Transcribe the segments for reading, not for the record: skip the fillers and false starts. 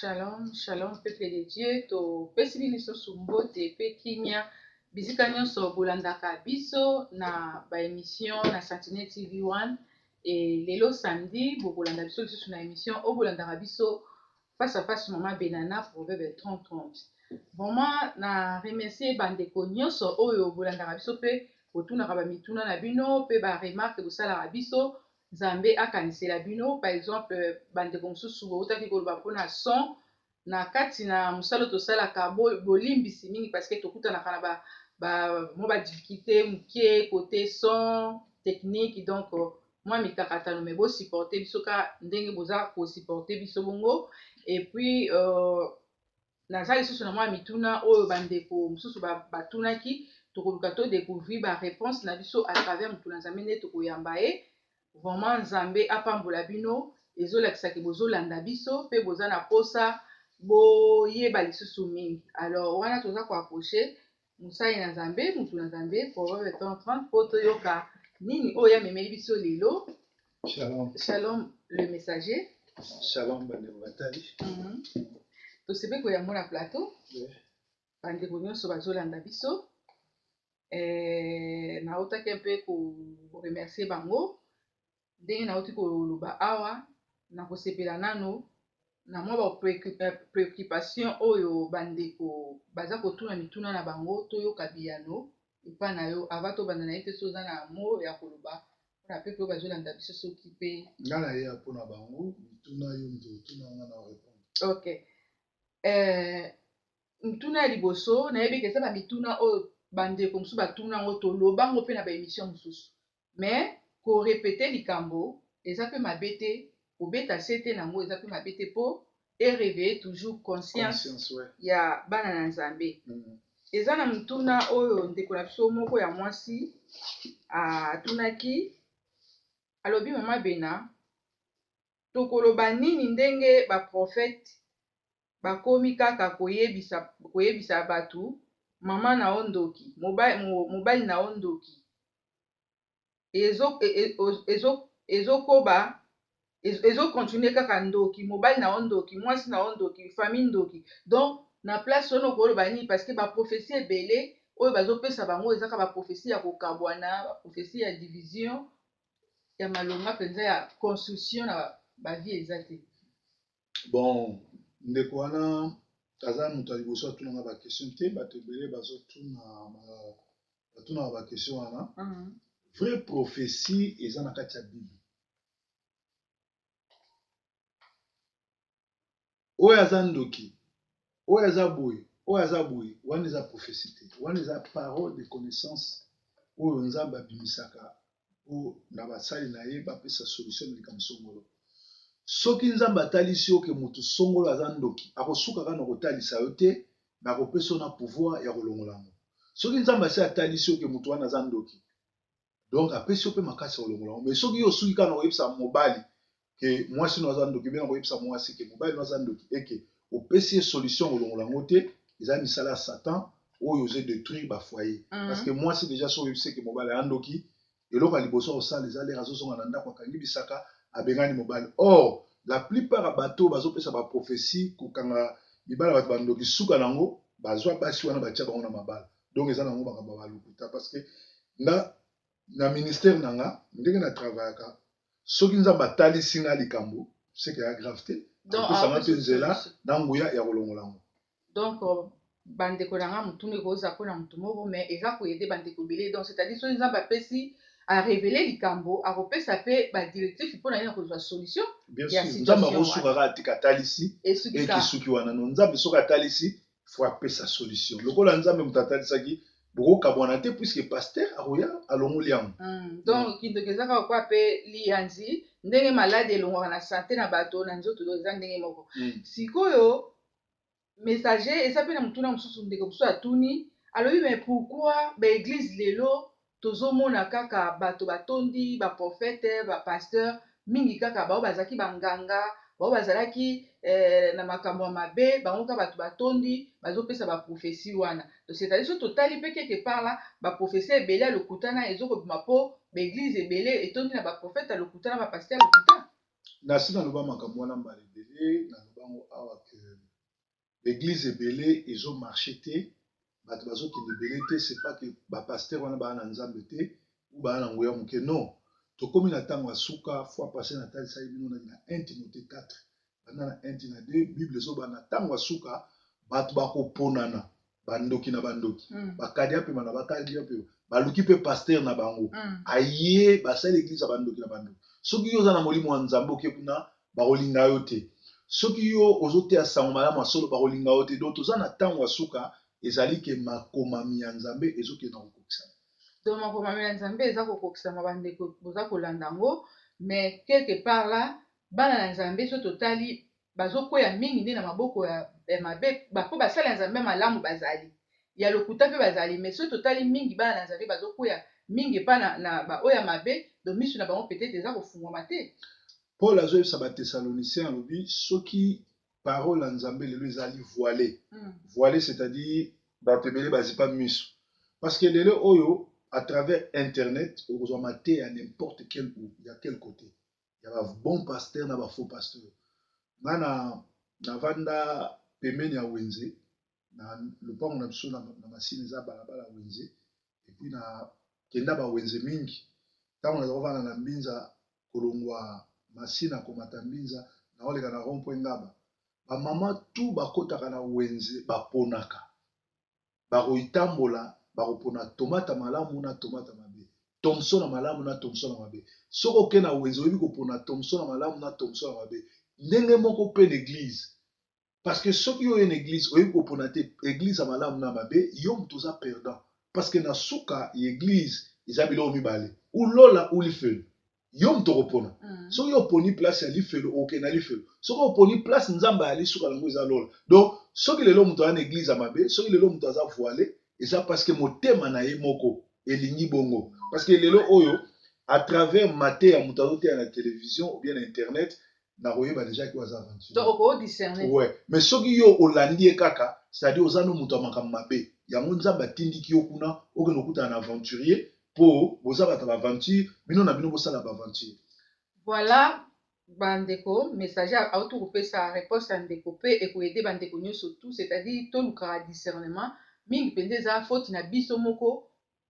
Shalom, shalom, peuple de Dieu. To pesi biso sumbote pe kimia. Bisika nyonso bolandaka biso na ba émission na Sentinelle TV 1 et lelo samedi bokolanda biso lisusu na émission o bolandaka biso face à face Maman Benana Proverbe 30-30. Vraiment na remercier bandeko nyonso oyo bolandaka biso pe botunaka ba mituna na bino pe ba remarque bosalaka biso. Nzambe akanisela bino par exemple bandeko mosusu boutaki koloba mpona son na kati na mosala tosalaka bolimbisi mingi parce que tokutanaka na mwa badifficulté mokie côté son technique donc mwa mikakatano me bosupporte biso ka ndenge boza kosupporte biso bongo et puis naza lisusu na mwa mituna oyo bandeko mosusu batunaki tokoluka todécouvrir baréponse na biso à travers motu na nzambe nde tokoyamba ye. Vraiment nzambe apambola bino ezolakisaki bozolanda biso pe boza na posa boyeba lisusu mingi. Alors wana toza koaproche mosali na nzambe mutu na nzambe Proverbe 30 mpo toyoka nini oyo amemeli biso lelo. Shalom. Shalom le messager. Shalom bandeko batali. Tosepe koyambo na plateau. Bandeko nyonso bazolanda biso. Naotaki mpe koremercier bango ndenge nauti koloba awa na kosepela nano na mwa préoccupation oyo bandeko baza kotuna mituna na bango toyoka biyano epa na yo ava tobanda na ye te soza na mo ya koloba mpona pepe oyo bazolanda biso soki mpe nga na ye mpona bango mituna yo mtotuna nga na répondre. Ok, mituna ya liboso nayebiki eza bamituna oyo bandeko mosusu batuna yango tolobango mpe na baémission mosusu mais korepete likambo eza mpe mabe te kobeta se te nango eza mpe mabe te mpo eréveille toujours conscience ya bana na nzambe. Eza na mituna oyo ndeko na biso moko ya mwasi atunaki alobi Mama Bena tokoloba nini ndenge baprofete bakomi kaka koyebisa bato mama na yo ndoki mobali na yo ndoki ezokontinue kaka ndoki mobali na yo ndoki mwasi na yo ndoki famille ndoki donc na place wana okoloba nini parce que baprofesie ebele oyo bazopesa bango ezaka baprofesie ya kokabwana baprofesie ya division ya malonga mpenza ya construction na bavie eza te. Bon ndeko wana aza moto ya liboso atunanga baquestion te bato ebele batunaka baquestion wana. Vraie prophétie eza na kati ya bible oyo aza ndoki oyo aza boye wana eza prophétie te wana eza parole de connaissance oyo nzambe abimisaka oyo na basali na ye bapesa solution na likambo songolo. Soki nzambe atalisi yo ke motu songolo aza ndoki akosuka kaka na kotalisa yo te bakopesa yo na pouvoir ya kolongola yango. Soki nzambe asi atalisi yo ke motu wana aza ndoki donc apesi yo mpe makasi ya kolongola yango. Mais soki yo osuki kaka na koyebisa mobali ke mwasi no aza ndoki mpe na koyebisa mwasi ke mobali no aza ndoki eke opesi ye solution kolongola yango te eza misala ya Satan oyo ozo détruire ba foyer. Parce que mwasi déjà so oyebisi ke mobali aza ndoki eloko ya liboso osala eza lere azozonga na ndako akangi bisaka abengani mobali. Or la plupart ya bato bazopesa baprophétie kokanga mibala bato bandoki suka nango bazwa basi wana batia bango na mabala. Donc eza nango makambo ya balukuta parce que nga na ministère nanga ndenge na travaillaka soki nzambe atalisi nga likambo seke ya grave te akopesanga mpe nzela na nguya ya kolongola yango. Donc bandeko nanga motuna ekoza mpona motu moko mais eza koyede bandeko ebele donc c'est-à-dire soki nzambe apesi arevele likambo akopesa mpe badirectif mpona ye na kozwa solution ya situation nzambe akosukaka atika atalisi ekisuki wana no nzambe soki atalisi fo apesa solution lokola nzambe moto atalisaki bokokabwana te puisque paster akoya alongoli yango. Donc kindoki eza kaka kwa mpe liyanzi ndenge maladi elongwaka na sante na bato na nzoto eza ndenge moko. Sikoyo messager eza mpe na motuna mosusu ndeko mosusu atuni alobi mais pourquoi baeglise lelo tozomona kaka bato batondi baprofete bapasteur mingi kaka bao bazalaki banganga bao bazalaki na makambo ya mabe bango kaka bato batondi bazopesa baprofesie wana. Donc c'est-à-dire so totali mpe quelque part la baprofesie ebele ya lokutana ezokobima mpo baeglise ebele etondi na baprofete ya lokutana bapasteur ya lokutana. nasi naloba makambo wana mbala ebele nalobango awa ke l'église ebele ezomarche te bato bazokende ebele te, c'est pas que bapaster wana baa na nzambe te ou baa na nguya moke non. Tokomi na ntango ya suka fois passé natalisa ye bino na 1 Timothée 4 banda na 1 Timothée 2 bible ezoba na ntango ya suka bato bakoponana bandoki na bandoki bakadia mpe na bakadia mpe baluki mpe paster na bango aye basali église ya bandoki na bandoki. Soki yo oza na molimo wa nzambe oke kuna bakolinga yo te, soki yo ozoteya sango malamu ya solo bakolinga yo te. Donc toza na ntango ya suka ezali ke makomami ya nzambe ezokenda kokokisana. Donc makomami ya nzambe eza kokokisama bandeko boza kolanda yango, mais quelque part là bana na nzambe so totali bazokwea mingi nde na maboko ya mabe mpo basala ya nzambe malamu bazali ya lokuta mpe bazali, mais so totali mingi bana na nzambe bazokwea mingi epa na baoyo ya mabe, donc miso na bango peut-être eza kofungwama te. Paul azoyebisa bathessaloniciens alobi soki parole ya nzambe lelo ezali voilé voilé, c'est-à-dire bato ebele bazipa miso, parce que lelo oyo à travers internet okozwa mate ya n'importe quel ou ya quel côté ya ba bon pasteur na ba faux pasteur. Nga navanda pembeni ya wenze na lopango na biso na masini eza balabala ya wenze, epuis na kenda ba wenze mingi ntango naza kovanda na mbinza kolongwa masini akomata mbinza naoleka na rond-point ngaba bamama tu bakotaka na wenze baponaka bakoitambola bakopona tomata malamu na tomata mabe, thomson na malamu na thomson na mabe. Soki oke na wenze oyebi kopona thomson na malamu na thomson na mabe, ndenge moko mpe na église, parce que soki oyo na église oyebi kopona te église ya malamu na mabe, yo moto oza perdant, parce que na suka ya église eza biloko mibale ou lola ou lifelo. Yo moto kopona soki oponi place ya lifelo oke na lifelo, soki oponi place nzambe ali suka nango eza lola. Donc soki lelo moto aza na église ya mabe, soki lelo moto aza voilé, eza parce que motema na ye moko elingi bongo, parce que lelo oyo à travers mate ya moto azoteya na télévision ou bien na internet nakoyeba déjà ki aza aventure. Donc oko discerner. Ouais, mais soki yo olandi ye kaka, c'est-à-dire oza no moto ya makambo mabe, yango nzambe atindiki yo kuna okende okutana na aventurier po boza bato ya baventure bino na bino bosala baventure. Voilà bandeko message auto kopesa réponse ya ndeko mpe ekoyede bandeko nyonso tout, c'est-à-dire tolukaka discernement mingi mpenza eza faute na biso moko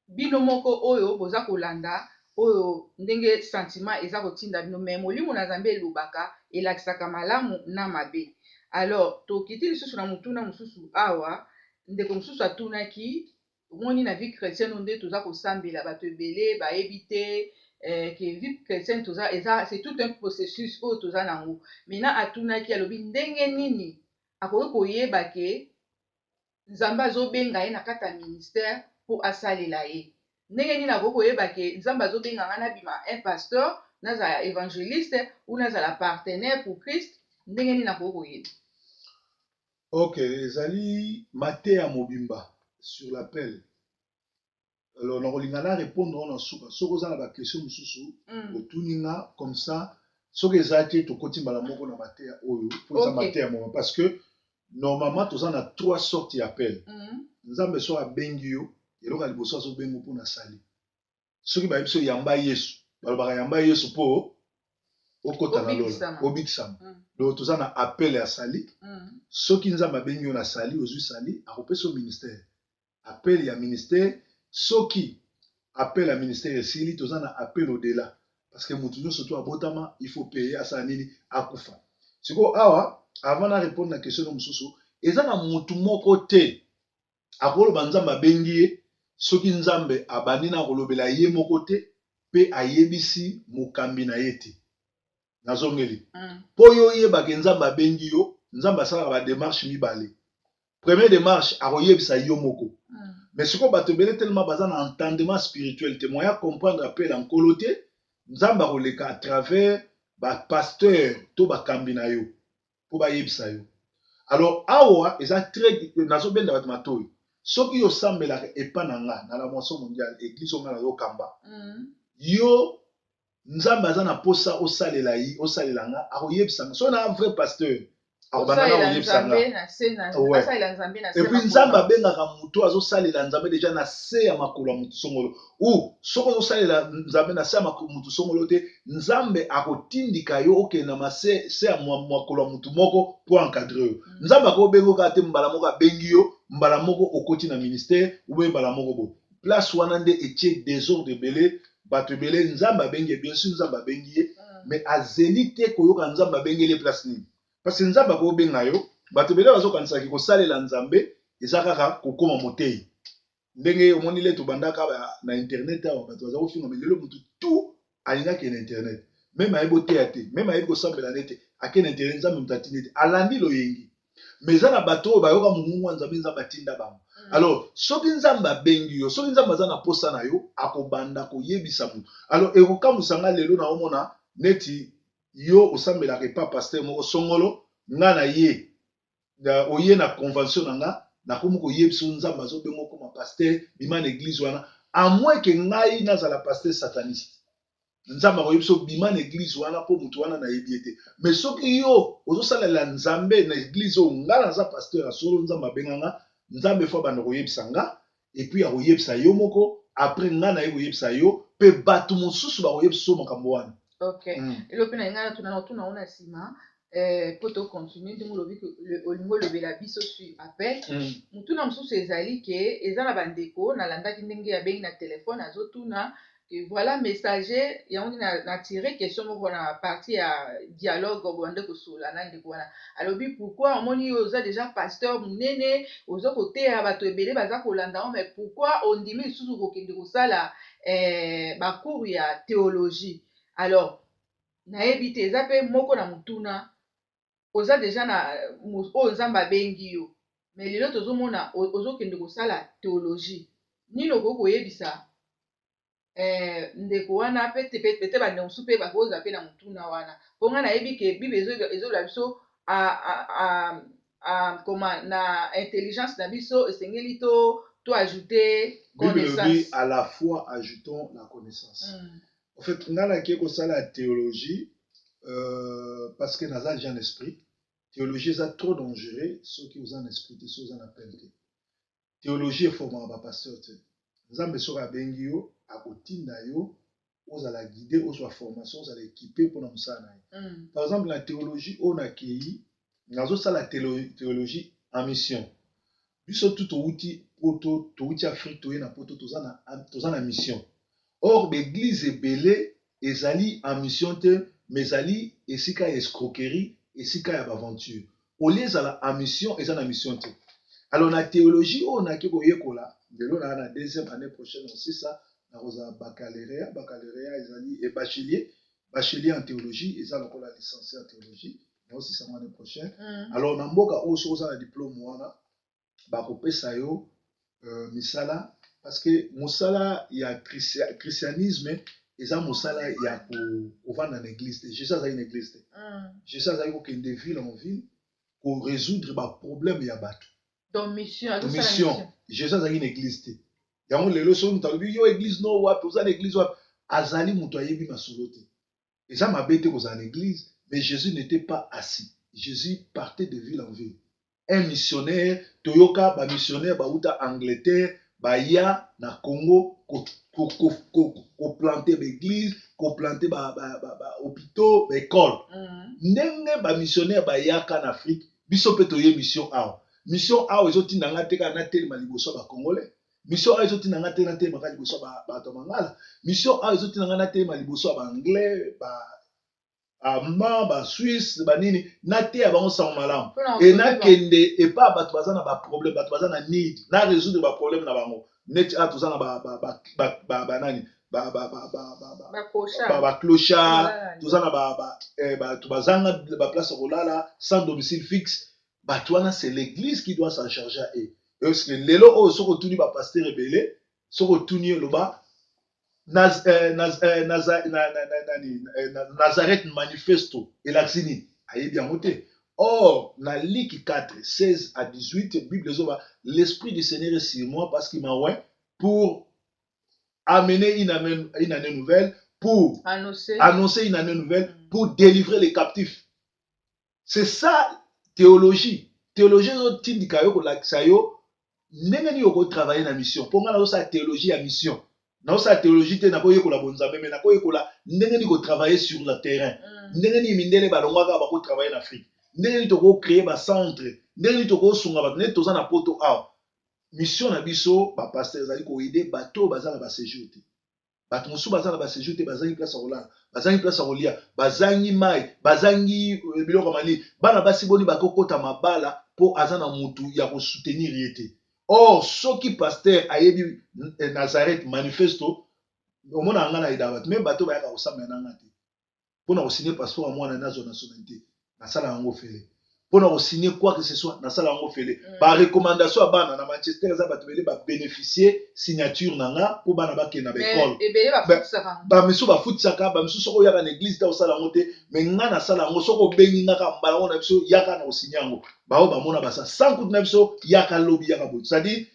bino moko oyo boza kolanda oyo ndenge sentiment eza kotinda bino, mais molimo na nzambe elobaka elakisaka malamu na mabe. Alors tokiti lisusu na motuna mosusu awa ndeko mosusu atunaki omoni na vie chrétienne nde toza kosambela bato ebele bayebi te que vie chrétienne toza eza c'est tout un processus oyo toza nango. Maintenant atunaki alobi ndenge nini akoki koyeba ke nzambe azobenga ye na kati ya ministère mpo asalela ye, ndenge nini akoki koyeba ke nzambe azobenga nga nabima un pasteur nazala évangéliste ou nazala partenaire pour Christ, ndenge nini akoki koyeba? Ok, ezali mate ya mobimba sur l'appel. Alors nakolinga na répondre na suka soki oza na baquestion mosusu otuni nga comme ça, soki eza te tokoti mbala moko na mate ya oyo po eza mate ya moma, parce que normalement toza na 3 sortes ya appel. Nzambe so abengi yo eloko ya liboso azobenga mpona sali, soki bayebi so yamba yesu balobaka yamba yesu mpo okota na lola obikisama. Donc toza na appel ya sali. Soki nzambe abengi yo na sali ozwi sali akopesa yo ministère, appel ya ministère. Soki appel ya ministère esili toza na appel au delà, parce que motu nyonso to abotama il faut payer asala nini akufa. Siko awa avant na répondre na question no mosusu eza na motu moko te akoloba nzambe abengi ye soki nzambe abandi na kolobela ye moko te pe ayebisi mokambi na ye te. Nazongeli mpo yo oyebaka nzambe abengi yo, nzambe asalaka badémarche mibale. Première démarche akoyebisa yo moko, mais sikoyo bato ebele tellement baza na entendement spirituel te moya comprendre appel ya nkolo te, nzambe akoleka à travers bapasteur to bakambi na yo mpo bayebisa yo. Alors awa eza très nazobenda bato matoyi, soki osambelaka epa na nga na la moisson mondiale église onga nazokamba yo nzambe aza na posa osalela nga akoyebisa nga. So na vrai pasteur osalela nzambe na se na asalela nzambe na se et puis nzambe abengaka mutu azosalela nzambe deja na se ya makolo ya mutu songolo ou soki ozosalela nzambe na se ya mutu songolo te nzambe akotindika yo okende na se ya makolo ya mutu moko po encadre yo nzambe akobenga kaka te mbala moko abengi yo mbala moko okoti na ministère ube mbala moko boye place wana nde etie désordre ebele bato ebele nzambe abengi bien sûr nzambe abengi ye mais azeli te koyoka nzambe abengeli ye place nini parce que nzambe akobenga yo bato ebele bazokanisaki kosalela nzambe eza kaka kokoma motei ndenge omoni le tobandaka na internet awa bato baza kofinga lelo motu tu alingaki na internet meme ayebi oteya te meme ayebi kosambela nde te ake na internet nzambe moto atindi te alandi loyengi mais eza na bato oyo bayoka mongungu wa nzambe nzambe atinda bango alors soki nzambe abengi yo soki nzambe aza na posa na yo akobanda koyebisa motu alors ekokamwisanga lelo na omona neti yo osambelaka epa paster moko songolo nga na ye oye na convention na nga nakomi koyebisa nzambe azobenga okoma paster bima na église wana amoi ke ngai nazala paster sataniste nzambe akoyebisa bima na église wana mpo motu wana nayebi ye te mais soki yo ozosalela nzambe na église oyo nga naza paster ya solo nzambe abenganga nzambe fo abanda koyebisa nga epuis akoyebisa yo moko apres nga na ye koyebisa yo mpe bato mosusu bakoyebisa so makambo wana elo mpe na ngai natuna ona nsima po tocontinue ndenge olobi olingi olobela biso sur appel motuna mosusu ezali ke eza na bandeko nalandaki ndenge abengi na telefone azotuna voilà messager yango nde natire question moko na partie ya dialogue bande kosola na ndeko wana alobi pourquoi omoni oza déjà pasteur monene oza koteya bato ebele baza kolanda o mais pourquoi ondimi lisusu kokende kosala bacours ya théologie alors nayebi te eza mpe moko na motuna oza deja na oyo nzambe abengi yo mais lelo tozomona ozokende kosala théologie nini okoki koyebisa ndeko wana pete bandeko mosusu mpe bakoza mpe na motuna wana mpo ngai nayebi ke bible ezola biso koma na intelligence na biso esengeli to ajouter connaissance à la fois ajoutons la connaissance en fait ngai nake kosala ya théologie parce que naza déjà en esprit théologie eza trop dangereux soki oza na esprit te soki oza na pele te théologie eformaka bapasteur te nzambe soki abengi yo akotinda yo ozala guide ozwa formation ozala équipe mpona mosala na ye par exemple na théologie oyo nakei nazosala théologie en mission biso tu touti poto touti afrique toye na poto toza na mission or baeglise ebele ezali en mission te mais ezali esika ya escroquerie esika ya baventure olie ezala en mission eza na mission te alors na théologie oyo nake koyekola lelo na deuxième année prochaine aussi ça nakozala baccalauréat ezali et bachelier en théologie eza lokola licencié en théologie na aussi ça année prochaine alors na mboka oyo soki oza na diplôme wana bakopesa yo misala parce que mosala ya christianisme eza mosala ya kovanda na église te jésus azali na église te jésus azali kokende ville en ville korésoudre baproblème ya bato mission jésus azalaki na église te yango lelo soki moto alobi yo église no wapi oza na église wapi azali moto ayebi masolo te eza mabe te kozala na église mais jésus n'était pas assis jésus partait de ville en ville un missionnaire toyoka bamissionnaire bauta angleterre baya na congo koplante baéglise koplante bahôpitaux baécole ndenge bamissionnaire bayaka na afrique biso mpe toye mission awa ezotinda nga te kaka natelema liboso ya bacongolais mission awa ezotinda nga te natelemaka liboso ya bato ya mangala mission awa ezotinda nga natelema liboso ya baanglais allemand basuisse banini nateya bango sango malamu e nakende epa bato baza na baproblème bato baza na need na résoudre baproblème na bango neti awa toza na banani baclochard toza na bato bazanga baplace ya kolala sans domicile fixe bato wana c'est l'église qui doit s'en charger à eux parce que lelo oyo soki otuni bapaster ebele soki otuni eloba Nazareth manifesto elakisi nini ayebi yango te or na Luc 4 16 à 18 bible ezoba l'esprit du Seigneur est sur moi parce qu'il m'a oint pour amener une année nouvelle pour annoncer une année nouvelle pour délivrer les captifs c'est ça théologie ezotindika yo kolakisa yo ndenge nini okotravaille na mission mpo nga nazosala théologie ya mission naosala théologie te nakoyekola bonzambe me nakoyekola ndenge nini kotravaille sur le terrain ndenge nini mindele balongwaka bakotravaille na afrique ndenge nini tokocrée bacentre ndenge nini tokosunga bato ndenge toza na poto awa mission na biso bapaster ezali koyede bato baza na baséjour te bato mosusu baza na baséjour te bazangi place ya kolala bazangi place ya kolia bazangi mai bazangi biloko mali bana basi boni bakokota mabala mpo aza na mutu ya kosoutenir ye te or soki paster ayebi Nazareth manifesto omona nga na yeda bato me bato bayaka kosambela na nga te mpona kosigne passeport ya mwana nazwa nationalité nasala yango fele mpona kosigne quoi que ce soit nasala yango fele barecommandation ya bana na Manchester eza bato bele babénéficie signature na nga mpo bana bakende na baekole bamisu bafutisaka bamisu soki oyaka na église te osala yango te me nga nasala yango soki obengi ngaka mbala yango na biso yaka na kosigne yango bao bamona basa sans kutu na biso yaka lobi yaka boye c'est-à-dire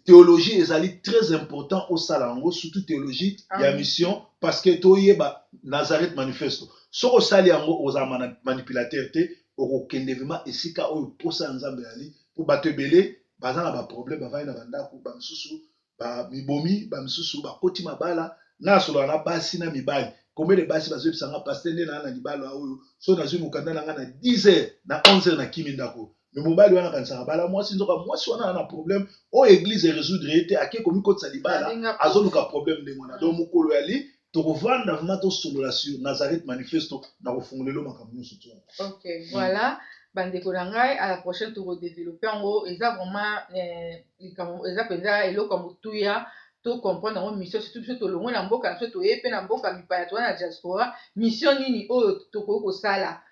théologie ezali très important osala yango surtout théologie ya mission parce que toyeba Nazareth manifesto soki osali yango ozala manipulateur te okokende vraiment esika oyo posa ya nzambe yali mpo bato ebele baza na baproblème bavandi na bandako bamisusu bamibomi bamisusu bakoti mabala nasolola na basi na mibali kombele basi bazoyebisanga paster nde naa na libala oyo so nazwi mokanda na nga na 10 heures na 11 heures na kimi ndako me mobali wana kanisaka bala mwasi nzoka mwasi wana na problème oyo église erésoudre ye te ake komikotisa libala azoluka problème ndenge wana donc mokolo yali tokovanda vraiment tosolola sur Nazareth manifesto na kofungolelo makambo nyonso to ok voilà bandeko na ngai à la prochaine tokodéveloppe yango eza vraiment eza mpenza eloko ya motuya to comprendre yango mission surtout biso tolongwe na mboka na biso toye mpe na mboka mipaya toza na diaspora mission nini oyo tokoki kosala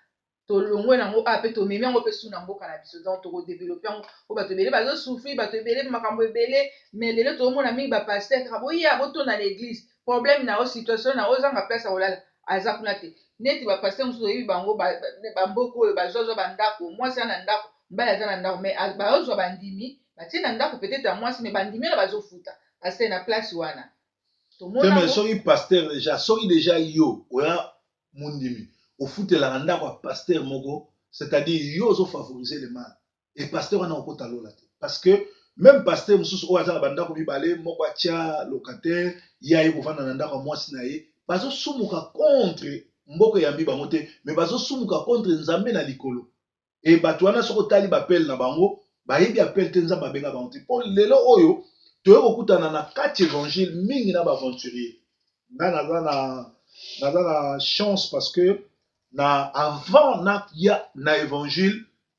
tolongwe nango mpe tomemi yango mpe su na mboka na biso donc tokodéveloppe yango po bato ebele bazosouffrir bato ebele makambo ebele mais lelo tozomona mingi bapaster kaka boya botonda na église problème na o situation na ozanga place ya kolala aza kuna te neti bapaster mosusu oyebi bango bamboka oyo bazwazwa bandako mwasi aza na ndako mbali aza na ndako mais bazwa bandimi batie na ndako peut-être ya mwasi mais bandimi wana bazofuta paster na place wana tomona soki paster soki déjà yo oya mondimi ofutelaka ndako ya paster moko c'est-à-dire yo ozofavoriser le mal et paster wana okota lola te parce que même paster mosusu oyo aza na bandako mibale moko atia locataire ye aye kovanda na ndako ya mwasi na ye bazosumuka contre mboka eyambi bango te mais bazosumuka contre nzambe na likolo e bato wana soki otali bapele na bango bayebi apele te nzambe abenga bango te mpo lelo oyo toye kokutana na kati évangile mingi na baaventurier nga naza na chance parce que avant nakia na évangile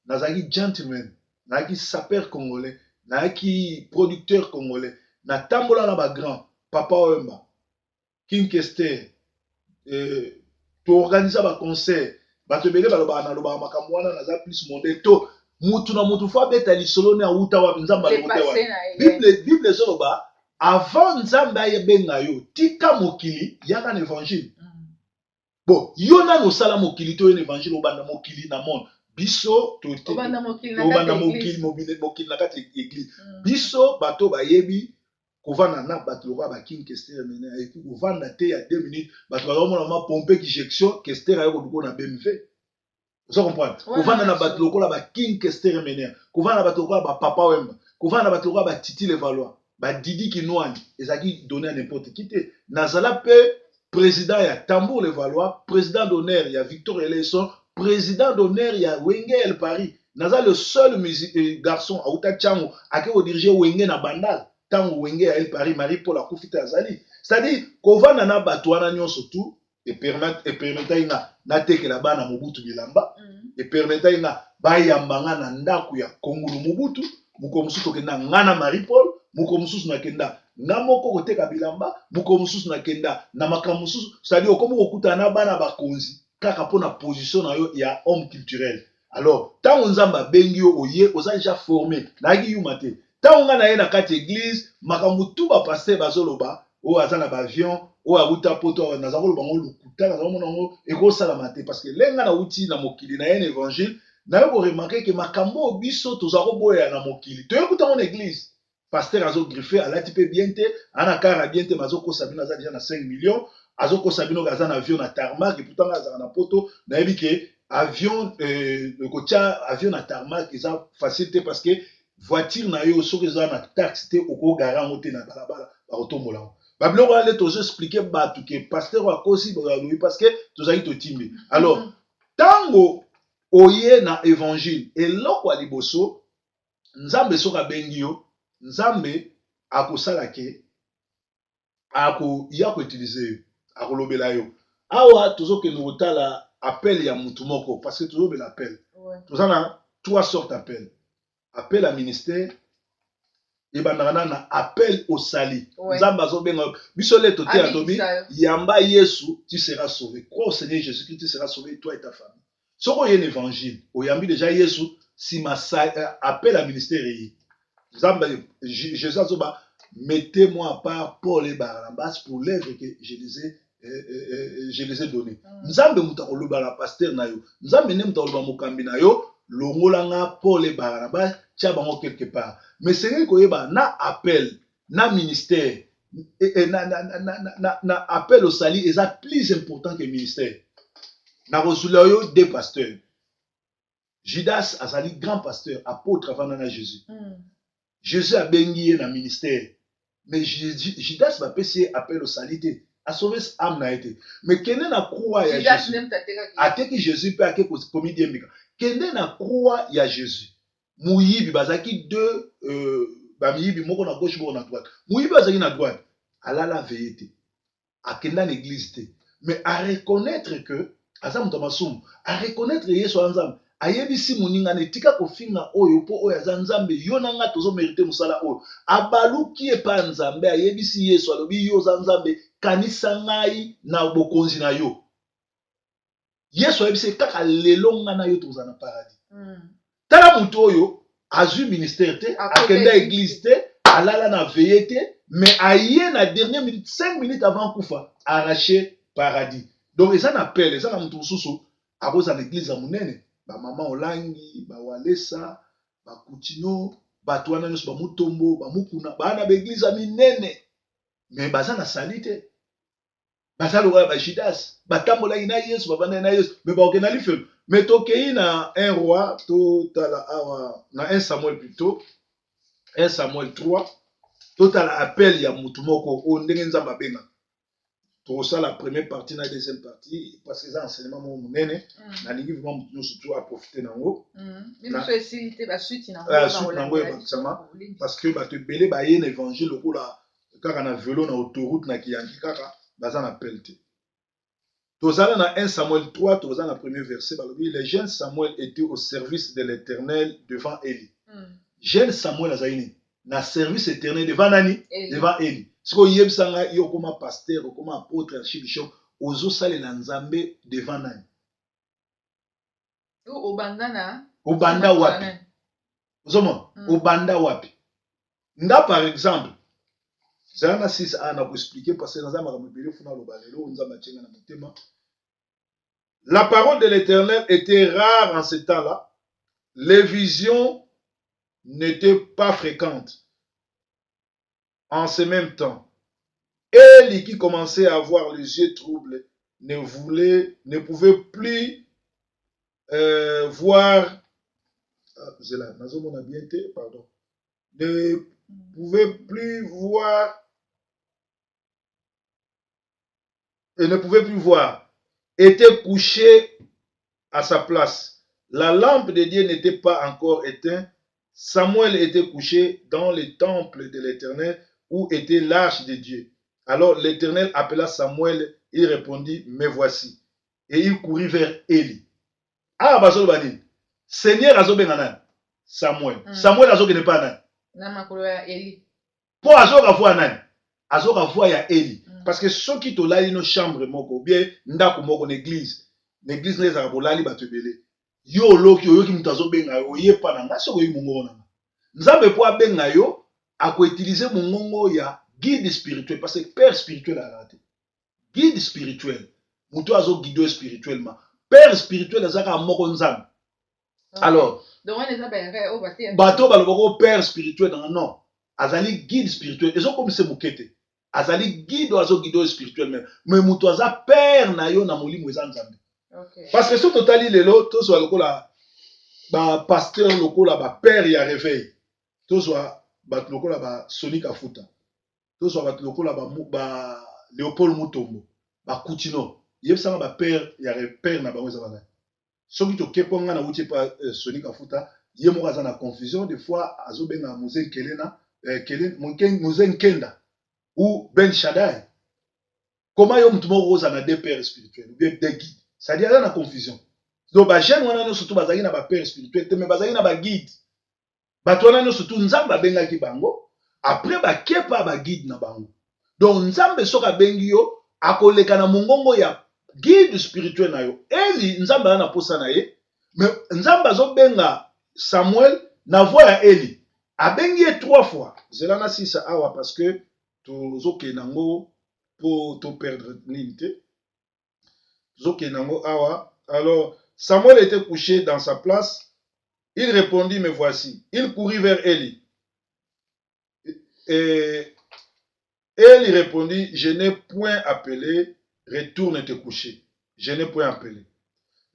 nazalaki gentleman nazalaki sapeur congolais nazalaki producteur congolais natambola na bagrand papa Wemba King Kester toorganiza baconcert bato ebele balobaka nalobaka makambo wana naza plus mondain to mutu na mutu fo abeta lisolo ne awuta wapi nzambe alokote wana bible ezoloba avant nzambe ayebenga yo tika mokili yaka na évangile bon yo nano osala mokili to yo na évangile obanda mokili na monde biso obanda mokili na kati ya église biso bato bayebi kovanda na bato lokola baking Kester mene epuis kovanda te ya 2 minutes bato bazomona ma pompe injection Kester aye koluko na BMW ozo comprendre kovanda na bato lokola baking Kester mene kovanda na bato lokola bapapa Wemba kovanda na bato lokola batiti Levalois badidi Kinwani ezalaki donné à n'importe qui te nazala pe président ya Tambour Levalois président d'honneur ya Victor Eleison président d'honneur ya Wenge El Paris naza le seul garçon auta chango ake diriger Wenge na bandal tango Wenge ya El Paris Marie Paul akufita azali c'est-à-dire kovanda na bato wana nyonso tout et permettre inga natekela bana Mobutu bilamba et permettre inga bayambanga na ndako ya Kongulu Mobutu moko mususu tokenda ngana Marie Paul moko mususu nakenda nga moko koteka bilamba moko mususu nakenda na makambo mususu c'est-à-dire okomo kokutana na bana bakonzi kaka pona position na yo ya homme culturel alors tango nzamba abengi yo oye oza déjà formé nayaki yuma te tango nga na ye na kati église makambo tu bapaster bazoloba oyo aza na baavion oyo awuta poto naza koloba ngo lokuta naza komona ngo ekosalama te parce que lenga nauti na mokili na ye na évangile naye koremarke ke makambo oyo biso toza koboya na mokili toyokuta ngo na église paster azogriffe alati mpe bien te ana kara bien te mazokosa bino aza déjà na 5 millions azokosa bino aza na avion na tarmac et pourtant azala na poto nayebi ke avion avion na tarmac eza facilité parce que voiture na yo soki eza na taxe te okogara yango te na balabala bakotombola yango babiloko wana nde tozoexplike bato ke paster akosi alobi parce que tozali totimbi alors ntango oye na évangile eloko ya liboso nzambe soki abengi yo nzambe akosala ke akoya koutilize yo akolobela yo awa tozokende kotala appel ya mutu moko parce que tozobela appel toza na trois sortes appel appel à ministère ebandaka na appel au sali nzambe azobenga biso leto te atobi yamba yesu tu seras sauvé crois au Seigneur Jésus-Christ tu seras sauvé toi et ta famille soki oye na évangile oyambi déjà yesu nsima appel à ministère eyi nzambe Jésus azoba mettez-moi à part Paul et Barnabas pour l'œuvre que je les ai donné. Nzambe muta koloba la pasteur na yo. Nzambe ne muta koloba mokambi na yo. Longolanga Paul et Barnabas tia bango quelque part. Mais c'est que koyeba na appel, na ministère, na appel au sali est plus important que ministère. Na rosula yo des pasteurs. Judas azali grand pasteur, apôtre avant na Jésus. Jésus a bengi na ministère. Mais Judas va passer appel au salité. A sauver âme na été. Mais kende na croix ya Jésus. Ateki Jésus pe ake komi diembika. Kende na croix ya Jésus. Muyibi bazaki deux ba miyibi moko na gauche moko na droite. Muyibi bazaki na droite. Alala veillete. Akenda l'église te. Mais à reconnaître que aza muto masumu, à reconnaître Yesu nzambe. Ayebisi moninga ne tika kofinga oyo po oyo aza nzambe yo nanga tozo mériter musala oyo abaluki epa nzambe ayebisi Yesu alobi yo za nzambe kanisa ngai na bokonzi na yo Yesu ayebisi kaka lelo nga na yo toza na paradis tala mutu oyo azui ministère te akenda église te alala na veillé te mais aye na dernière minute 5 minutes avant kufa arraché paradis donc eza na appel eza na mutu mususu akoza na église ya munene ba mama olangi ba walesa ba kutino bato wana nyonso ba mutombo ba mukuna bana ba église minene mais baza na salite baza lokola ba Judas batambolaki na Yesu bavanda na Yesu mais baokenda lifelo mais tokei na 1 roi totala awa na 1 Samuel plutôt 1 Samuel 3 totala appel ya mutu moko o ndenge nzambe abenga pour ça la première partie la deuxième partie parce que ça enseignement mon munene na lingi vraiment nous surtout à profiter nango même facilité ba suite nango parce que ba te belé ba yé évangile lokola kaka na vélo na autoroute na kiyangi kaka baza na pelte tozala na 1 Samuel 3 tozala na premier verset balobi les jeunes Samuel étaient au service de l'Éternel devant Élie jeune Samuel azaini na service éternel devant nani devant Élie si vous avez yo comme pasteur, comme apôtre, archibishop, ozo salela nzambe devant nani. Obanda wapi. Ozoma, obanda wapi. Nda par exemple, zana 6 ana ko expliquer parce que nzamba kamebele funa lo balelo nzamba tchenga na motema. La parole de l'Éternel était rare en ce temps-là. Les visions n'étaient pas fréquentes. En ce même temps, Élie qui commençait à avoir les yeux troubles ne pouvait plus voir ne pouvait plus voir et ne pouvait plus voir, était couché à sa place. La lampe de Dieu n'était pas encore éteinte. Samuel était couché dans le temple de l'Éternel où était l'arche de Dieu. Alors l'Éternel appela Samuel, il répondit, me voici. Et il courut vers Élie. Ah, basol bani. Seigneur azobenganan. Samuel. Samuel azokene pas nan. Na makolo ya Élie. Po azoka vo nan. Azoka vo ya Élie. Parce que ceux qui to lali no chambre moko bien ndako moko l'église. L'église les a bolali batebele. Yo loki oyoki mutu azobenga yo yepa na ngaso ko yimungo na. Nzambe po abenga yo ako utiliser mongongo ya guide spirituel parce que père spirituel a raté. Guide spirituel. Mutu azo guider spirituellement. Père spirituel azaka moko nzambe. Alors, donc on les appelle bato baloboko père spirituel non. Azali guide spirituel. Ezo comme c'est mukete. Azali guide azo guider spirituel même. Mais mutu aza père na yo na molimo eza nzambe. Okay. Parce que soki totali lelo tozwa lokola bapasteur lokola bapère ya réveil, tozwa bato lokola basoni kafuta, tozwa bato lokola Léopold Mutombo, bakutino yebisanga bapère ya père na bango eza bangai. Soki tokepo nga na wuti pa Soni Kafuta, ye moko aza na confusion des fois azobenga Mouzen Kelena, Mouzen Kenda ou Ben Shaddai. Comment yo mutu moko oza na deux pères spirituels ou bien deux guides? C'est-à-dire aza na confusion. Donc ba jeune wana no surtout bazali na ba père spirituel te mais bazali na ba guide. Bato wana no surtout Nzambe abengaki bango, après ba kepa ba guide na bango. Donc Nzambe soka bengi yo akoleka na mongongo ya guide spirituel na yo. Eli Nzambe ana posa na ye, mais Nzambe azobenga Samuel na voix ya Eli. Abengi ye 3 fois. Zela na sisa awa parce que tozoke nango pour to perdre ninte. Tozoke nango awa. Alors Samuel était couché dans sa place. Il répondit, me voici. Il courut vers Eli. Et Eli répondit, je n'ai point appelé, retourne te coucher. Je n'ai point appelé.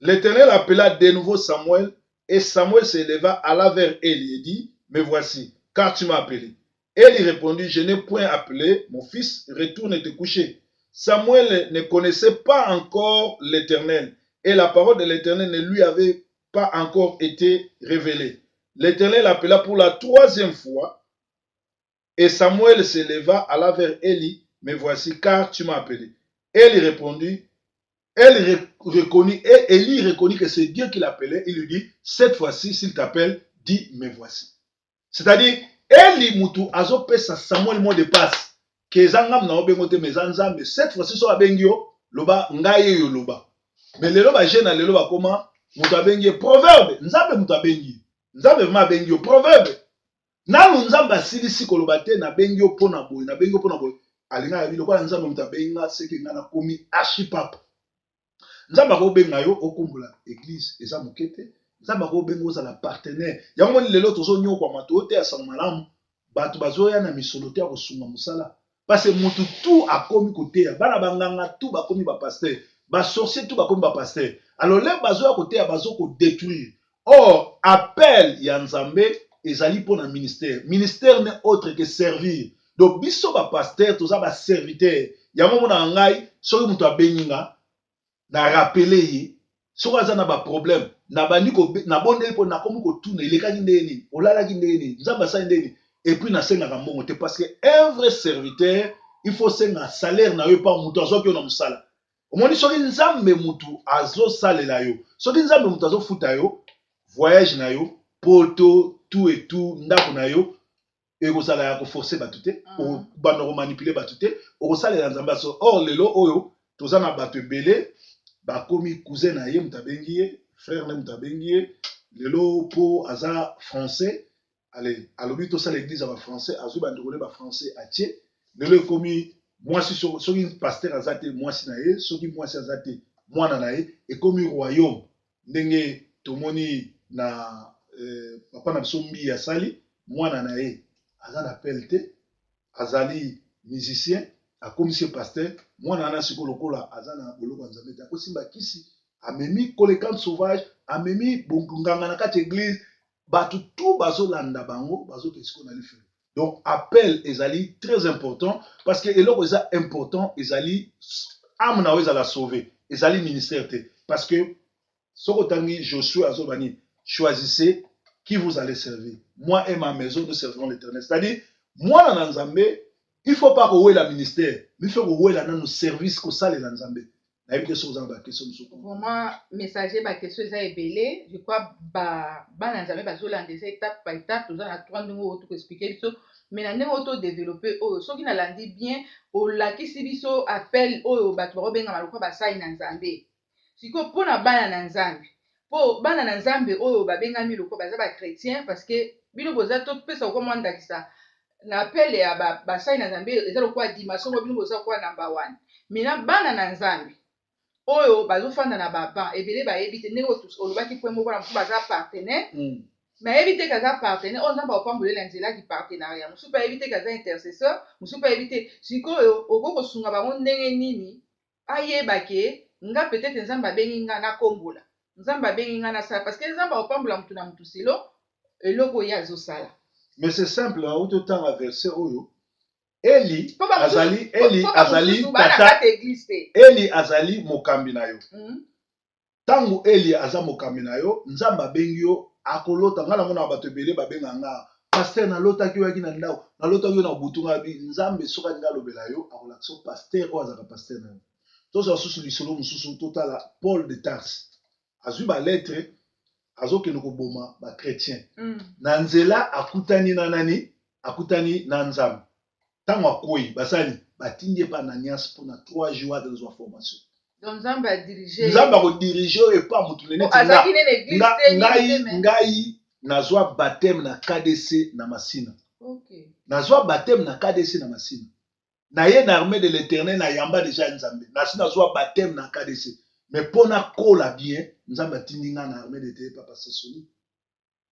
L'Éternel appela de nouveau Samuel, et Samuel se leva, alla vers Eli et dit, me voici, car tu m'as appelé. Eli répondit, je n'ai point appelé, mon fils, retourne te coucher. Samuel ne connaissait pas encore l'Éternel, et la parole de l'Éternel ne lui avait pas encore été révélée. L'Éternel appela pour la 3e fois, et Samuel se leva, alla vers Eli, me voici, car tu m'as appelé. Eli répondit, reconnut, et Élie reconnut que c'est Dieu qui l'appelait. Il lui dit, cette fois-ci, s'il t'appelle, dis, me voici. C'est-à-dire, Eli mutu azopesa Samuel mot de passe. Que zangam na obengote mezanzambe. Cette fois-ci, so abengio, loba, ngaye yo loba. Mais le loba jena, le loba comment? Mutu abengi proverbe. Nzambe mutu abengi. Nzambe vraiment abengi proverbe. Nanu nzambe asilisi koloba te na bengio pona boy, na bengio pona boy. Alinga ya biloko nzambe mutu abenga seke ngana komi archipapa. Nzamba akobenga yo okumbola église eza moke te. Nzamba akobenga ozala partenaire. Yango moni lelo tozonyokwa mato te ya sango malamu. Bato bazoya na misolo te ya kosunga mosala. Parce que mutu tout akomi koteya. Bana banganga tout bakomi ba pasteur. Ba sorcier tout bakomi ba pasteur. Alors le bazoya koteya bazo ko détruire. Or appel ya Nzambe ezali pona ministère. Ministère n'est autre que servir. Donc biso ba pasteur toza ba serviteur. Yango mona ngai soki mutu abenginga na rappeler ye soki aza na baproblème na bondeli mpo nakomi kotuna elekaki ndeni olalaki ndeni nzambe asali ndeni epuis nasengaka mbongo te parce que un vrai serviteur il faut senga salaire na yo mpa motu azwaki yo na mosala omoni soki nzambe motu azosalela yo soki nzambe motu azofuta yo voyage na yo poto tout et tout ndako na yo ekozala ya koforce bato te banda komanipule bato te okosalela nzambe aso or lelo oyo toza na bato ebele bakomi cousin na ye mutu abengi ye frère na mutu abengi ye lelo mpo aza français ale alobi tosala église ya bafrançais azwi bandeko ne bafrançais atie lelo ekomi mwasi soki paster aza te mwasi na ye soki mwasi aza te mwana na ye ekomi royaume ndenge tomoni na papa na biso mbi asali mwana na ye aza na pele te azali musicien akomisi ye pasteur mwana wana sikoyo lokola aza na boloko ya nzambe te akosimba kisi amemi collecante sauvage amemi bonganga na kati église bato tout bazolanda bango bazoke sikoyo na lifelo donc appel ezali très important parce que eloko eza important ezali ame na yo ezala sauvé ezali ministère te parce que soki otangi Josué azobani choisissez qui vous allez servir moi et ma maison nous servirons l'éternel c'est-à-dire mwana na nzambe il faut pas kowela ministère mais il faut kowela nano service kosalela nzambe nayebi te soki ozanga bakestion mosuku vraiment messager bakestion eza ebele je crois bana nzambe bazolanda eza étape par étape toza na 3 ndenge oyo tokoexplike biso mais na ndenge oyo todéveloppe oyo soki nalandi bien olakisi biso appel oyo bato bakobengama lokwa basali na nzambe sikoyo mpona bana na nzambe mpo bana na nzambe oyo babengami lokwa baza bachrétien parce que bino boza topesa lokwa mwa ndakisa na appele ya basali na nzambe eza lokwa dimension ngo bino boza lokwa number 1 maintenant bana na nzambe oyo bazofanda na baban ebele bayebi te ndenge olobaki mpo moko na mosusu baza partenaire nayebi te kaza partenaire oyo nzambe akopambolela nzelaki partenariat mosusu mpe ayebi te kaza intercesseur mosusu mpe ayebi te sikoyo okoki kosunga bango ndenge nini ayeba ke nga peut-être nzambe abengi nga nakombola, nzambe abengi nga nasala, parce que nzambe akopambola mutu na mutu selo eloko oyo azosala. Mais c'est simple, autant à verset oyo. Eli azali tata, Eli azali mokambi na yo. Tango Eli aza mokambi na yo, nzamba abengi yo akolota nga na mona bato ebele babenga nga pasteur nalotaki oyaki na ndako, nalotaki yo na butu nga bi nzambe soka nga lobela yo akolakisa pasteur oyo azaka pasteur na yo. Tozo susu lisolo mususu totala Paul de Tarse. Azwi ba lettre azokende koboma ba chrétien. Na nzela akutani na nani? Akutani na nzambe. Tango akoyi basali batindi pa na Ananias pour na 3 jours de la formation. Donc nzambe a dirigé. Nzambe a dirigé et pas mutu nene ngai nazwa baptême na KDC na Masina. OK. Nazwa baptême na KDC na Masina. Na ye na armée de l'Éternel na yamba déjà nzambe. Nazwa baptême na KDC. Mais pona kola bien nzambe atindi nga na armée de l'Éternel pas passer Soni.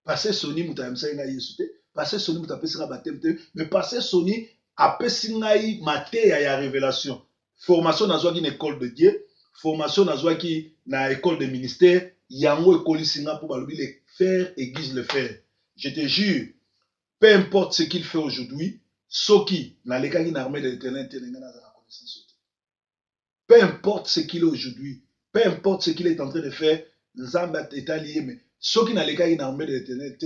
Passer Soni mutu amsa nga Yesu te. Passer Soni mutu apesa nga baptême te. Mais passer Soni apesi ngai mateya ya révélation. Formation nazwaki na école de Dieu. Formation nazwaki na école de ministère. Yango ekolisi nga pour balobi le faire aiguise le faire. Je te jure, peu importe ce qu'il fait aujourd'hui, soki na lekaki na armée de l'Éternel telenga na la connaissance. Peu importe ce qu'il est aujourd'hui, peu importe ce qu'il est en train de faire, nzamba est lié mais soki na lekaki na armée de l'Éternel,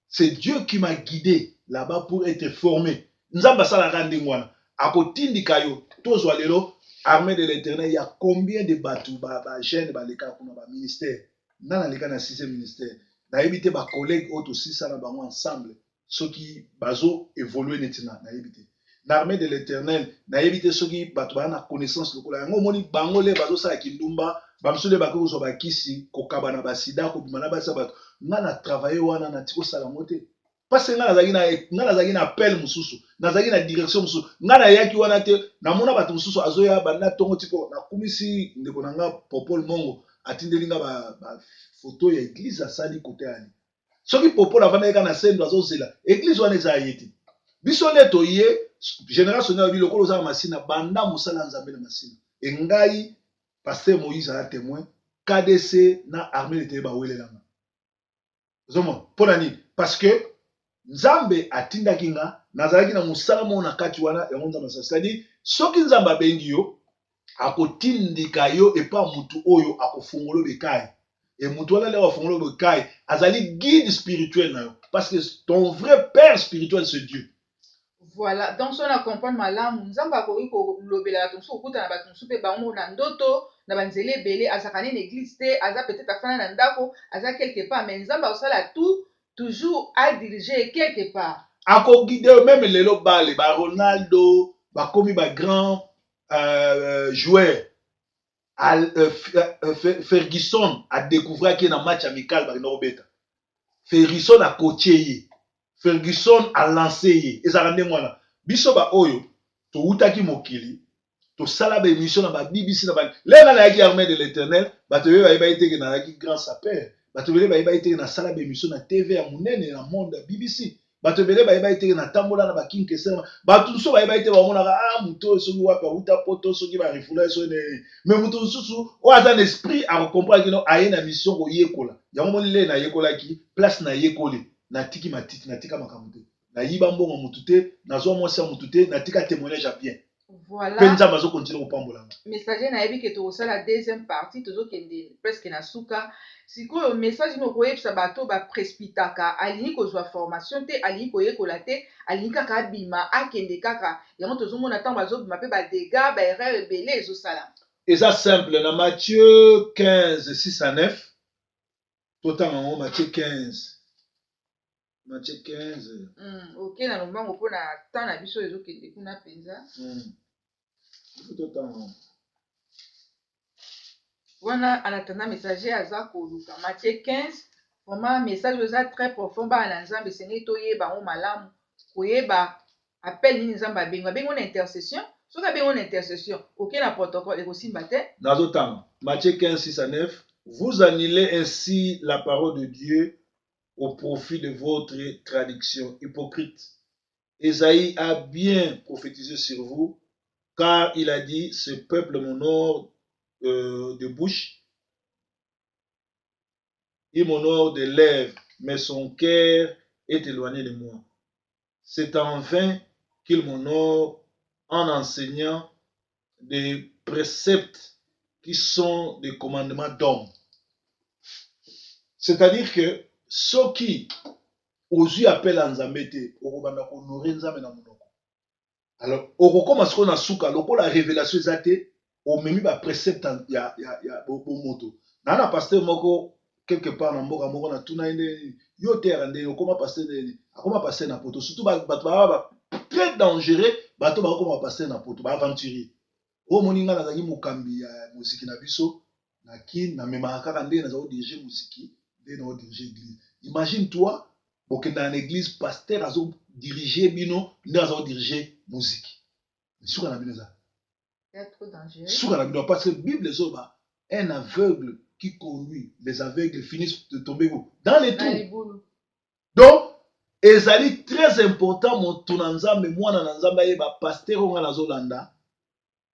c'est Dieu qui m'a guidé là-bas pour être formé. Nzamba salaka ndingwana akotindika yo tozwa lelo armée de l'Éternel. Il y a combien de bateaux ba jeunes ba leka kuna ba ministère na leka na 6e ministère na yebite ba collègues auto 6 na bango ensemble ceux qui bazo évoluer netina na yebite na armée de l'Éternel na yebite ceux qui bato ba na connaissance lokola yango moni bango le bazo sala kindumba bamsule bako zo bakisi kokaba na basida ko bimana basa bato na travailler wana na tiko sala mote. Parce que nga nazaki na appel mususu, nazaki na direction mususu, nga na yaki wana te, na mona bato mususu azoya banda tongo tipo na kumisi ndeko na nga Popol Mongo atindeli nga ba photo ya église asali côté ali. Soki Popol avanda yeka na sendo azozela, église wana eza yete. Biso le toye général sonner bi lokolo za masina banda musala nzambe na masina. E ngai pasteur Moïse a témoin KDC na armée de ba welelanga. Zomo, pona ni parce que nzambe atindaki nga nazalaki na musala mo na kati wana ya nzambe sa c'est-à-dire soki nzambe abengi yo akotindika yo epa mutu oyo akofungolo bekai et mutu wana leo afungolo bekai azali guide spirituel na yo parce que ton vrai père spirituel c'est Dieu. Voilà, donc on a comprendre malamu nzambe akoki kolobela bato mosusu okuta na bato mosusu mpe bango na ndoto na banzela ebele azalaka nini église te aza peut-être afana na ndako aza quelque part mais nzambe akosala tout toujours à diriger quelque part. Akoguide même lelo bale ba Ronaldo bakomi ba grand joueur Ferguson a découvert qu'il y a un match amical par Norbeta. Ferguson a coaché, Ferguson a lancé. Et ça rend moi biso ba oyo to utaki mokili to sala ba émission na ba BBC na ba lena na yaki armée de l'Éternel ba to ba ite que na yaki grand sapeur ba to ba ite na sala ba émission na TV ya munene na monde BBC bato bele ba ite na tambola na ba king kesema bato so ba ite ba mona muto soki wapa uta poto soki ba refula so ne mais muto susu o aza l'esprit a comprendre que non a une mission ko yekola yango moni le na yekola ki place na yekoli na tiki matiti na tika makamute na yiba mbongo mutu te nazo mwasa mutu te na tika témoignage à bien. Voilà. Penza bazo continuer kopambola. Messager na yebi ke to sala deuxième partie tozo kende presque na suka sikoyo message no koyebisa bato ba presbytaka alini kozwa formation te alini koyekola te alini kaka abima akende kaka yango tozomona ntango bazobima mpe badega baerreur ebele ezosala. Eza simple na Matthieu 15 6 à 9 totanga ngo Matthieu 15 Matthieu 15 ok na lombango mpona temps na biso ezokende kuna mpenza totanga wana en attendant messager aza koluka Matthieu 15 vraiment message eza très profond bana na nzambe esengeli toyeba yango malamu koyeba appel nini nzambe abengi abengi na intercession soki abengi na intercession oke na protocole ekosimba te. nazotanga Matthieu 15 6 à 9 vous annulez ainsi la parole de Dieu au profit de votre traduction hypocrite. Ésaïe a bien prophétisé sur vous car il a dit ce peuple m'honore de bouche, il m'honore des lèvres, mais son cœur est éloigné de moi. C'est en vain qu'il m'honore en enseignant des préceptes qui sont des commandements d'hommes. C'est-à-dire que ceux qui osent appeler à Nzambe te, okobanda honorer Nzambe na monoko. Alors, okokoma siko na suka, lokola révélation ezate, omemi ba précepte ya moto. Na pasteur moko quelque part na mboka moko na tuna ene yo te rande okoma pasteur neni, akoma pasteur na poto, surtout bato ba très dangereux, bato ba koma pasteur na poto, ba aventurier. O moninga nazaki mokambi ya muziki na biso, na kin na memaka kaka nde nazako diriger muziki, nde na diriger église. Imagine toi, bokenda na église, pasteur azo diriger bino, nde azako diriger musique. Souka na bino za. C'est trop dangereux. Souka na bino, parce que Bible zoba, un aveugle qui conduit, les aveugles finissent de tomber dans les trous. Donc, ezali très important moto na nzambe, mwana na nzambe ayeba pasteur onga nazo landa,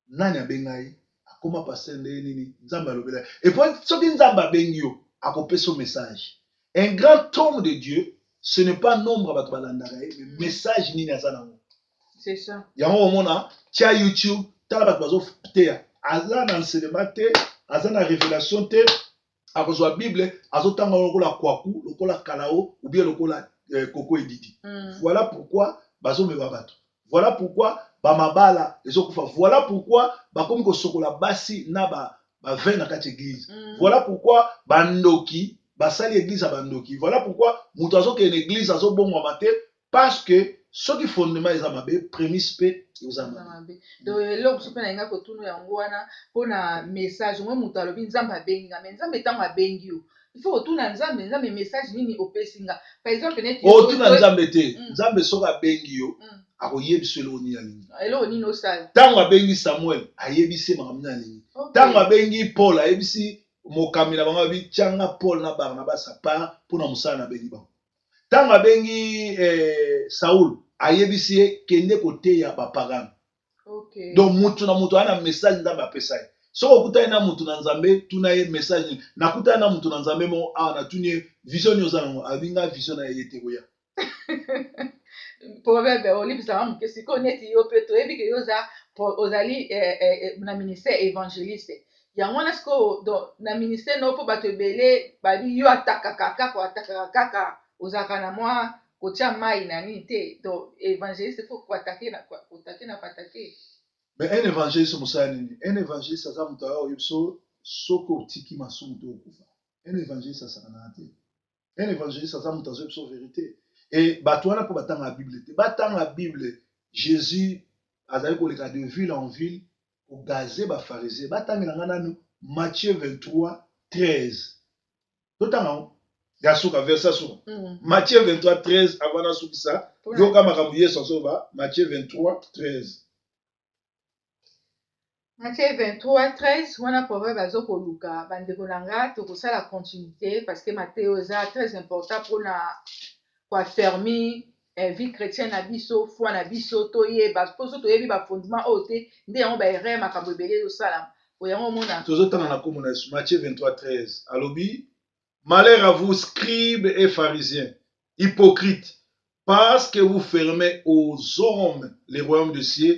nani abengai, akoma pasteur nde nini, nzambe alobela. Et puis, soki nzambe abengi yo, akopesa message. Un grand homme de Dieu, ce n'est pas nombre bato balandaka, mais message nini aza nango. C'est ça. Yango omona, tia YouTube, tala bato bazo teya, aza na enseignement te, aza na révélation te, akozwa Bible, azotanga lokola kwaku, lokola kalao, ou bien lokola koko edidi. Voilà pourquoi bazo meba bato. Voilà pourquoi bamabala ezokufa. Voilà pourquoi bakomi kosokola basi na ba vin na kati église. Voilà pourquoi bandoki basali église à bandoki. Voilà pourquoi muto azokende église azobongwa mate, parce que soki fondement eza mabe, prémisse pe eza mabe. Donc eloko soki na nga kotunu yango wana mpona message omwe muto alobi nzambe abengi nga, mais nzambe ntango abengi yo il faut otuna nzambe, nzambe message nini opesi nga. Par exemple neti otuna nzambe te, nzambe soki abengi yo akoyebisa eloko nini alingi. Eloko nini osala. Ntango abengi Samuel ayebisi makambo nini alingi. Ntango abengi Paul ayebisi mokambi na bango abi tianga Paul na Barnabas apart mpona mosala na bengi bango. Ntango abengi Saul ayebisi ye kende koteya bapagano. Donc mutu na mutu ana message nzambe apesa ye. Soki okutani na mutu na nzambe tuna ye message nakutani na mutu na nzambe mo awa natuni ye vision oza nango abinga vision na ye te koya. Proverbe olibisaka moke sikoyo neti yo mpe toyebi ke yo ozali na ministère évangéliste. Yango wana sikoyo na ministère no mpo bato ebele babi yo atakaka kaka ozalaka na mwa kotia mai na nini te. Donc évangéliste faut kotake na patake. Mais un évangéliste mosala nini? Un évangéliste aza moto ayo oyebiso soki otiki masumu to okufa. Un évangéliste asaka na te. Un évangéliste aza moto azoyebiso vérité. Et bato wana mpo batanga la Bible te. Batanga la Bible, Jésus azali koleka de ville en ville ogaze bafarisien. Batangela nga nanu Matthieu 23, 13. Totanga ya suka verset suka. Matthieu 23, 13 avant na sukisa. Yoka makambo Yesu azoba Matthieu 23, 13. Matthieu 23, 13, wana proverbe azokoluka bandeko na nga tokosala continuité parce que Matthieu eza très important mpona koaffermir vie chrétienne na biso, foi na biso toyeba poso toyebi bafondement oyo te nde yango baerreur makambo ebele ezosalama oyango omona tozotanga na kombo na Yesu. Matthieu 23, 13 alobi malheur à vous scribes et pharisiens hypocrites, parce que vous fermez aux hommes les royaumes de cieux